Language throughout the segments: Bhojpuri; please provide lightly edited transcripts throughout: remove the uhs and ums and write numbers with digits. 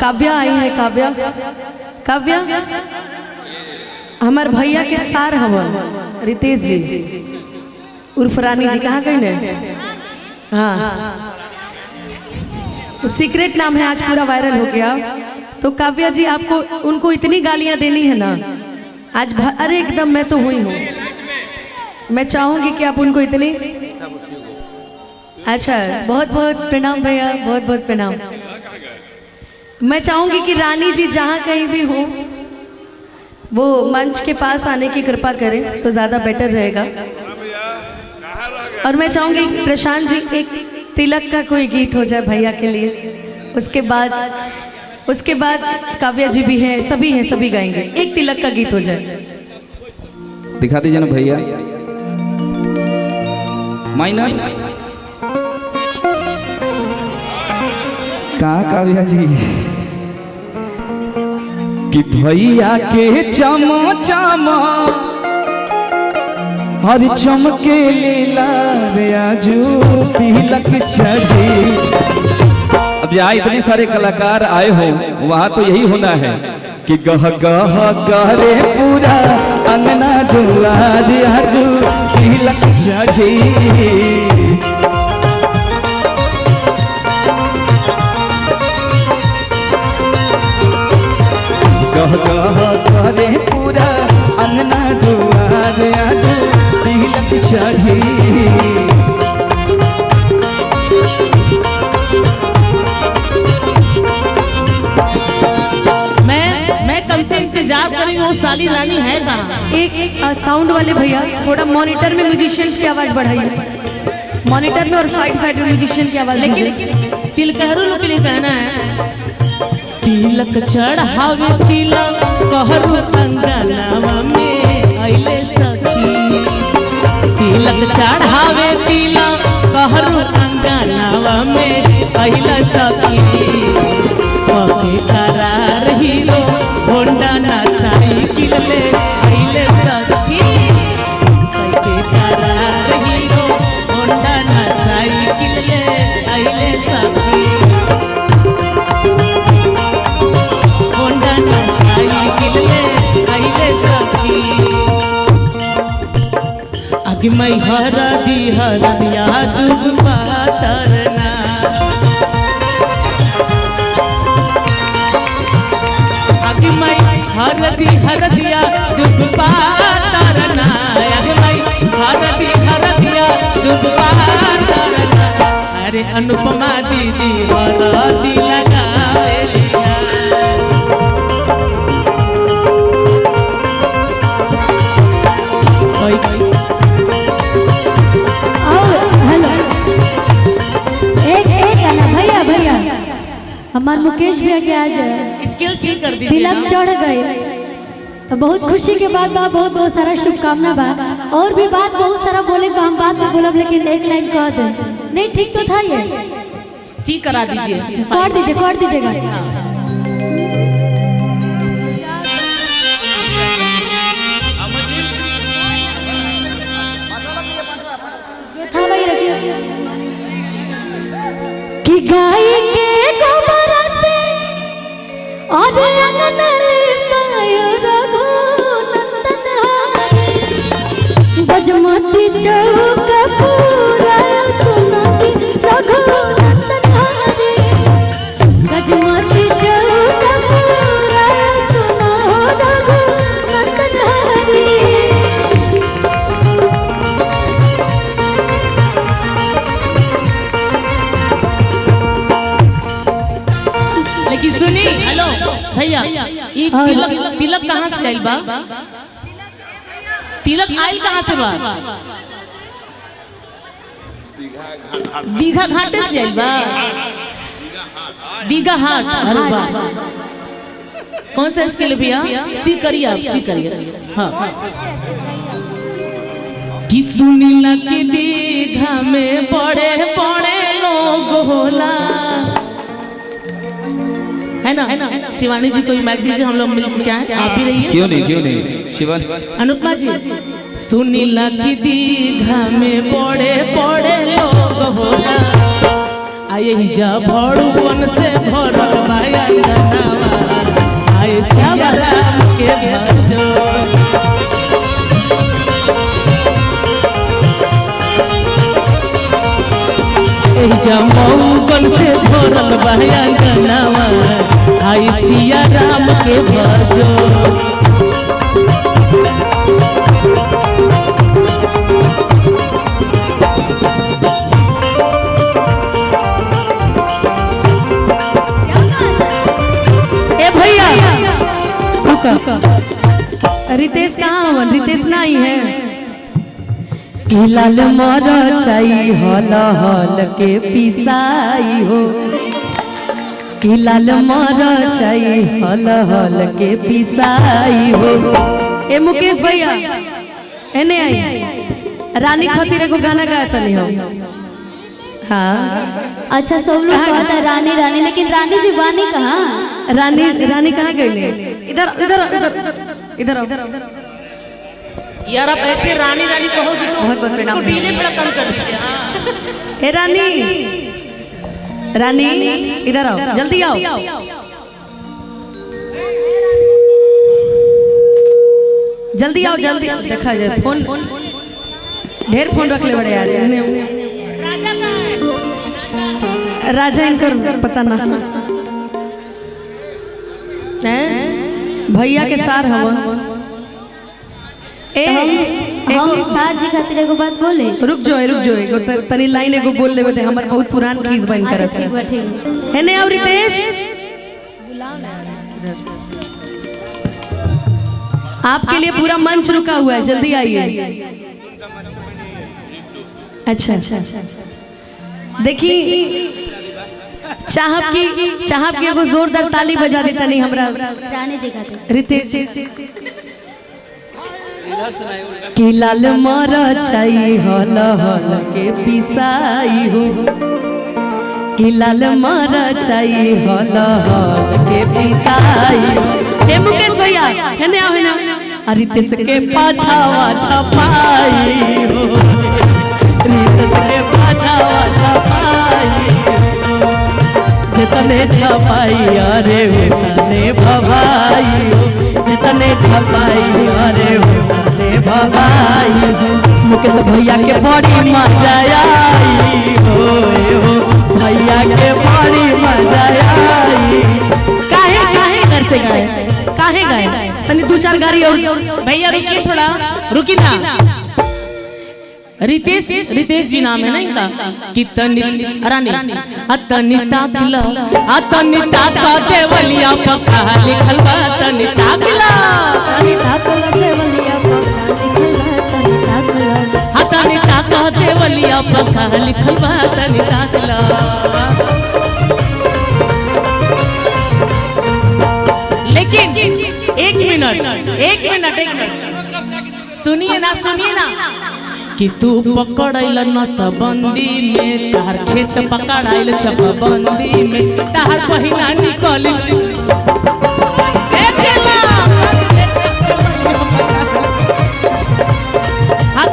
काव्या आई है। काव्या काव्या हमार भैया के सार हवन रितेश जी उर्फ रानी जी। कहाँ गई ने? हाँ सीक्रेट नाम है, आज पूरा वायरल हो गया। तो काव्या जी आपको उनको इतनी गालियां देनी है ना आज। अरे एकदम मैं तो हुई हूँ। मैं चाहूंगी कि आप उनको इतनी अच्छा बहुत बहुत प्रणाम भैया, बहुत बहुत प्रणाम। मैं चाहूंगी कि रानी जी जहाँ कहीं भी हो वो मंच के पास आने की कृपा करें तो ज़्यादा बेटर रहेगा। और मैं चाहूंगी प्रशांत जी एक तिलक का कोई गीत हो जाए भैया के लिए। उसके बाद काव्या जी भी हैं, सभी गाएंगे। एक तिलक का गीत हो जाए। दिखा दीजिए ना भैया माइनर। कहाँ काव्या जी कि भैया के चम चम हर चमके लीला रे आजू तिलक चढ़ी। अब यहाँ इतने सारे कलाकार आए हो वहाँ तो यही होना है कि गह गह करे पूरा अंगना दुआर आजू तिलक चढ़ी। गह गह करे पूरा अंगना दुआर आजू तिलक चढ़ी। मैं कब से इंतजार कर रही हूँ, साली रानी है कहाँ? एक साउंड वाले भैया थोड़ा मॉनिटर में म्यूजिशियंस की आवाज बढ़ाइए। मॉनिटर में और साइड में म्यूजिशियन की आवाज। लेकिन तिलकहरू लोग के लिए कहना है तिलक चढ़ावे तिलक कहरु अंगनावा में अइले सखी। तिलक चढ़ावे तिलक कहरु अंगनावा में अइले सखी। पके करार हीरो होंडा ना साइकिल ले अइले सखी। पके करार हीरो होंडा ना साइकिल ले अइले सखी। आगे मैं हरदिया दूध पातरना। आगे मैं हरदिया दूध पातरना। आगे मैं हरदिया दूध पातरना। अरे अनुपमा दीदी हरदी लगावे लिया। हमार मुकेश भैया के आज स्किल सी कर दी तिलक चढ़ गए तो बहुत खुशी के बाद बा। बहुत बहुत सारा शुभकामना बा। और भी बात बहुत सारा बोले को हम बात में बोलब लेकिन एक लाइन कह दे। नहीं ठीक तो था ये सी करा दीजिए। कर दीजिएगा। था वही रखिए कि गाय के गोबर से और अंगना लिपायो रघुनंदन हरे। गजमती चौक पूरा सुनो जी रघुनंदन हरे। गजमती चौक पूरा सुनो रघुनंदन हरे। लेकिन सुनी हेलो भैया ये तिलक कहाँ से आइल बा? तिलक आइल कहाँ से बा? दीघा घाटे से आइल बा। दीघा हाट। अरे वाह कौन सा इसके लिए भैया? सी करिए। हाँ कि सुनीला के दीघा में बड़े लोग होला है ना। शिवानी जी कोई माइक दीजिए, हम लोग मिलकर क्या है आप ही रहिए। क्यों नहीं शिवानी। अनुपमा जी सुनीला की दीघा में बड़े लोग होला। आये जा भड़ुवन से भरल भाई चमौगन से भरल बहया गनावा आई सिया राम के भजो ए भैया रितेश कहाँ हवन? रितेश नहीं है। कि लाल मरचाई हल हल के पिसाई हो, कि लाल मरचाई हल हल के पिसाई हो। ए मुकेश भैया एने आई रानी खातिर एगो गाना गाया तनी हो। हाँ अच्छा सब लोग कहता है रानी रानी, लेकिन रानी जी बानी कहाँ? रानी कहाँ गई? इधर इधर इधर इधर आओ। यार आप ऐसे रानी रानी कहोगी तो बहुत बहुत प्रणाम। इसको डीले थोड़ा कम कर दीजिए। ए रानी इधर आओ, जल्दी आओ। जल्दी आओ जल्दी। देखा जाए फोन ढेर फोन रख ले बड़े यार। राजा इनकर पता ना भैया के सार हवन। हम सार जी खातिर एगो बात बोले। रुक जो एगो तनी लाइन एगो बोल लेबे ते हमर बहुत पुरान खीस बन कर अच्छा ठीक बा ठीक। है ने और रितेश आपके लिए पूरा मंच रुका हुआ है, जल्दी आइए। अच्छा देखिए चाहब की एगो जोरदार ताली बजा देता नहीं हमरा रानी जी खातिर। रितेश कि लाल मरचाई हल हल के पिसाई हो, कि लाल मरचाई हल हल के पिसाई हो। हे मुकेश भैया है ने आओ है ना। रितेश के पाछावा छपाई हो, रितेश के पाछावा छपाई जितने छपाई अरे उतने भवाई हो, जितने छपाई अरे उतने भवाई हो। मुकेश भैया के बड़ी मजा आई हो, भैया के बड़ी मजा आई। काहे घर से गए? काहे गए? तनी दो चार गाड़ी और भैया रुकिए थोड़ा, रुकी ना। रितेश जी नाम है ना इनका। कि तनी रानी तनी ताकला तनी ताका देवलिया पक्का लिखल बा तनी ताकला तनी ताकला देवलिया पक्का लिखल बा तनी ताकला तनी ताका देवलिया पक्का लिखल बा तनी ताकला। लेकिन एक मिनट सुनिए ना कि तू पकड़ल नसबंदी में तार खेत पकड़ाइल चकबंदी में तार पहिना निकल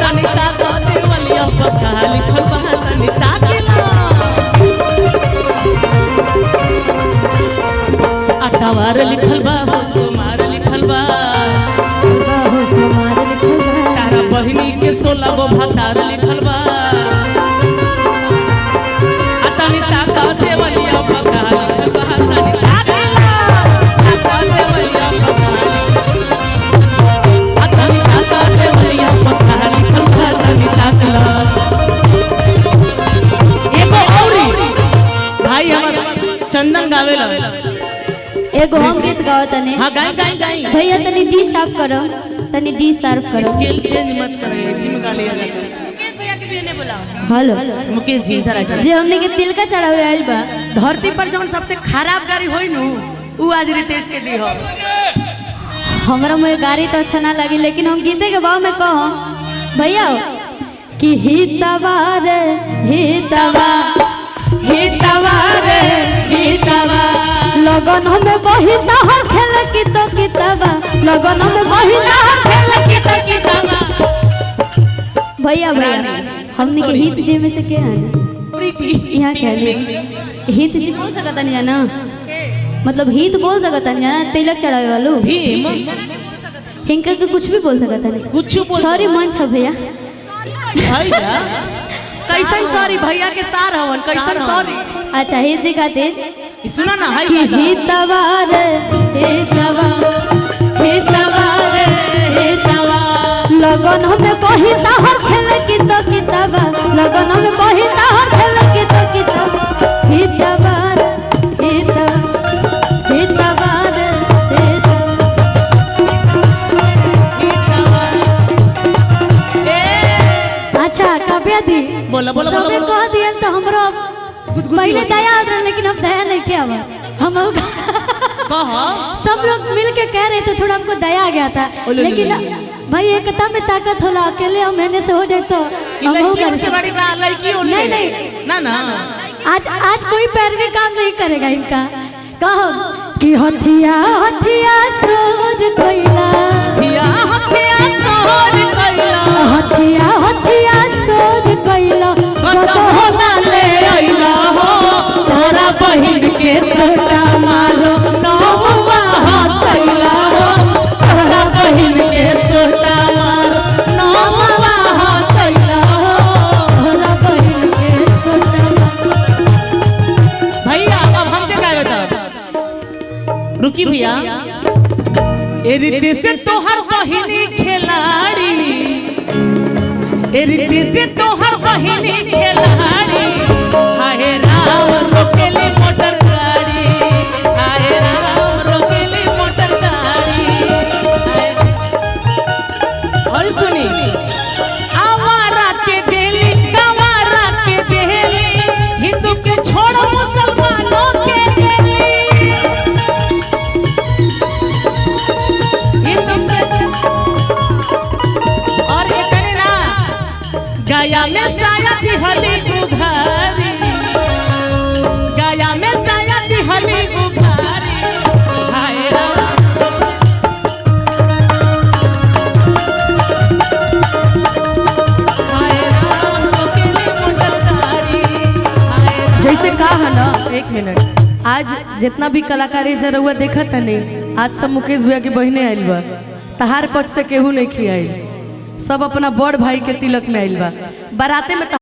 तनी ताका देवलिया पक्का लिखल बा तनी ताकला। अटावार लिखल बा सोमार लिखल बा तारा बहिनी के 16 गो भातार लिखल बा। तनी ताका देवलिया पक्का लिखल बा तनी ताकला देवलिया पक्का तनी ताका देवलिया पक्का लिखल बा तनी ताकला। एगो औरी भाई हमर चंदन गावेला एगो हम गीत गाओ तने। हां गाई भैया तनी डी साफ करो, तनी डी साफ करो। स्केल चेंज मत करें, इसी में गा लिया जाता है। मुकेश भैया के भी ने बुलाओ। हेलो मुकेश जी इधर आ जाइए। जे हमने के तिलका चढ़ावे आइल बा। धरती पर जौन सबसे खराब गाड़ी होई नु उ आज रितेश के दी हो। हमरा में गाड़ी तो अच्छा ना लगी, लेकिन हम गीते के भाव में कहो भैया कि हितवा रे हितवा हितवा रे हितवा लगन में बहिता हर खेल की तो कितवा लगन में बहिता हर खेल की तो कितवा। भैया हमने के हित जी में से क्या है प्रीति यहाँ क्या है? हित जी बोल सकता नहीं जाना, मतलब हित बोल सकता नहीं जाना। तिलक चढ़ावे वालों भीम हिंका के कुछ भी बोल सकता नहीं। कुछ बोल सॉरी मंच है भैया। भैया कैसन सॉरी भैया के सार हवन कैसन सॉरी। अच्छा ही जी खातिर सुनो ना हाय कि हितवा रे हितवा हितवा रे हितवा लगन में कही ताहर खेल की तो किताबा लगन में कही ताहर खेल की तो किताबा हितवा रे हितवा हितवा रे हितवा। अच्छा काव्या दी बोला बोला सबे बोला कह दिया तो हमरो पहले दया आ रहा लेकिन अब दया नहीं किया हुआ हम कहा सब लोग मिल के कह रहे थे थोड़ा हमको दया आ गया था लेकिन भाई एकता में ताकत होला अकेले हम मैंने से हो जाए तो हम हो लड़की से बड़ी का लड़की और नहीं नहीं ना ना आज कोई पैरवी काम नहीं करेगा इनका कहो कि हथिया हथिया सोर कोइला हथिया हथिया सोर कोइला हथिया हथिया सोर कोइला कतो ना ले आइला हो तोरा बहिन के सोटा मारो नौवा हसैला हो तोरा बहिन के सोटा मारो नौवा हसैला हो तोरा बहिन के सोटा भैया अब हम क्या गायो तब रुकी भैया ए रीति से तोहर बहिनी खिलाड़ी ए रीति से तोहर बहिनी खिलाड़ी हाय राम रोकेली मोटर गाड़ी हाय राम रोकेली मोटर गाड़ी और सुनी आवारा के देली गवारा के देली हिंदू के छोड़ो मुसलमानों के देली हिंदू के और इतने ना गया में साया थी हली उघारी गया में साया थी हली उघारी हाय राम हाय राम रोकेली मोटर गाड़ी हाय राम। जैसे कहा है ना एक मिनट आज जितना भी कलाकारी जरूर देखा था नहीं आज सब मुकेश भैया की बहने आयल बा तहार पक्ष से केहू नहीं खियाई सब अपना बड़ भाई के तिलक में आयल बा बाराते में